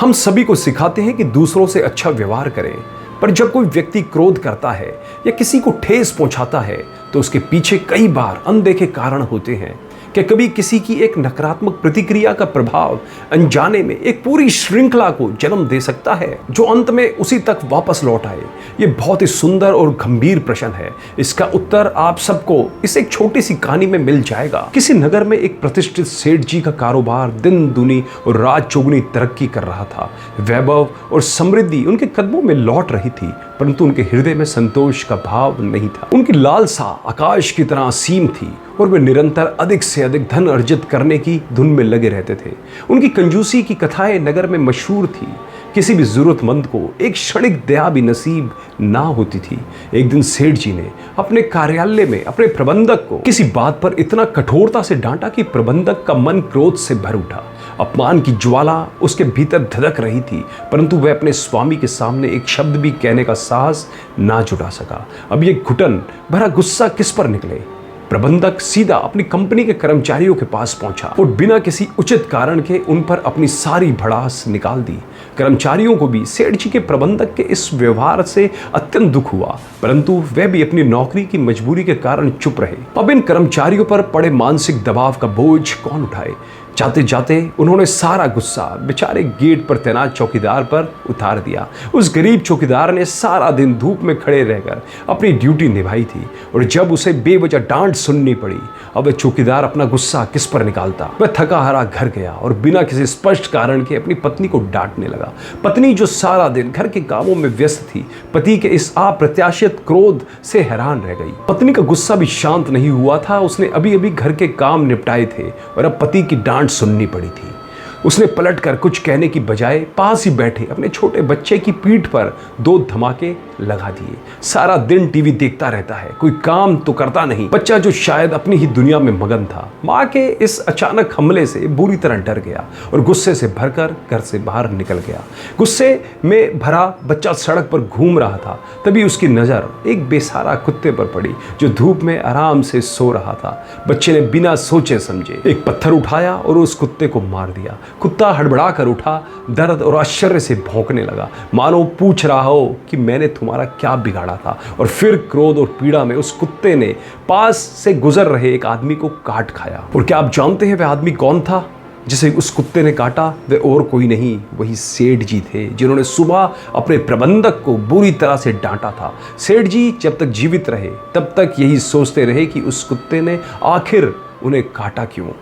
हम सभी को सिखाते हैं कि दूसरों से अच्छा व्यवहार करें, पर जब कोई व्यक्ति क्रोध करता है या किसी को ठेस पहुंचाता है तो उसके पीछे कई बार अनदेखे कारण होते हैं। कि कभी किसी की एक नकारात्मक प्रतिक्रिया का प्रभाव अनजाने में एक पूरी श्रृंखला को जन्म दे सकता है, जो अंत में उसी तक वापस लौट आए। ये बहुत ही सुंदर और गंभीर प्रश्न है। इसका उत्तर आप सबको इस एक छोटी सी कहानी में मिल जाएगा। किसी नगर में एक प्रतिष्ठित सेठ जी का कारोबार दिन दुनी और रात चौगुनी तरक्की कर रहा था। वैभव और समृद्धि उनके कदमों में लौट रही थी, परंतु उनके हृदय में संतोष का भाव नहीं था। उनकी लालसा आकाश की तरह असीम थी और वे निरंतर अधिक से अधिक धन अर्जित करने की धुन में लगे रहते थे। उनकी कंजूसी की कथाएं नगर में मशहूर थी। किसी भी जरूरतमंद को एक क्षणिक दया भी नसीब ना होती थी। एक दिन सेठ जी ने अपने कार्यालय में अपने प्रबंधक को किसी बात पर इतना कठोरता से डांटा कि प्रबंधक का मन क्रोध से भर उठा। अपमान की ज्वाला उसके भीतर धधक रही थी, परंतु वह अपने स्वामी के सामने एक शब्द भी कहने का साहस ना जुटा सका। अब ये घुटन भरा गुस्सा किस पर निकले। प्रबंधक सीधा अपनी कंपनी के कर्मचारियों के पास पहुंचा और बिना किसी उचित कारण के उन पर अपनी सारी भड़ास निकाल दी। कर्मचारियों को भी सेठ जी के प्रबंधक के इस व्यवहार से अत्यंत दुख हुआ, परंतु वे भी अपनी नौकरी की मजबूरी के कारण चुप रहे। अब इन कर्मचारियों पर पड़े मानसिक दबाव का बोझ कौन उठाए। जाते जाते उन्होंने सारा गुस्सा बेचारे गेट पर तैनात चौकीदार पर उतार दिया। उस गरीब चौकीदार ने सारा दिन धूप में खड़े रहकर अपनी ड्यूटी निभाई थी और जब उसे बेवजह डांट सुननी पड़ी, अब वह चौकीदार अपना गुस्सा किस पर निकालता। वह थका हारा घर गया और बिना किसी स्पष्ट कारण के अपनी पत्नी को डांटने लगा। पत्नी जो सारा दिन घर के कामों में व्यस्त थी, पति के इस अप्रत्याशित क्रोध से हैरान रह गई। पत्नी का गुस्सा भी शांत नहीं हुआ था। उसने अभी अभी घर के काम निपटाए थे और अब पति की डांट सुननी पड़ी थी। उसने पलटकर कुछ कहने की बजाय पास ही बैठे अपने छोटे बच्चे की पीठ पर 2 धमाके लगा दिए। सारा दिन टीवी देखता रहता है, कोई काम तो करता नहीं। बच्चा जो शायद अपनी ही दुनिया में मगन था, मां के इस अचानक हमले से बुरी तरह डर गया और गुस्से से भरकर घर से बाहर निकल गया। गुस्से में भरा बच्चा सड़क पर घूम रहा था, तभी उसकी नजर एक बेसहारा कुत्ते पर पड़ी जो धूप में आराम से सो रहा था। बच्चे ने बिना सोचे समझे एक पत्थर उठाया और उस कुत्ते को मार दिया। कुत्ता हड़बड़ा कर उठा, दर्द और आश्चर्य से भौंकने लगा, मानो पूछ रहा हो कि मैंने तुम्हारा क्या बिगाड़ा था। और फिर क्रोध और पीड़ा में उस कुत्ते ने पास से गुजर रहे एक आदमी को काट खाया। और क्या आप जानते हैं वह आदमी कौन था जिसे उस कुत्ते ने काटा? वह और कोई नहीं, वही सेठ जी थे, जिन्होंने सुबह अपने प्रबंधक को बुरी तरह से डांटा था। सेठ जी जब तक जीवित रहे तब तक यही सोचते रहे कि उस कुत्ते ने आखिर उन्हें काटा क्यों।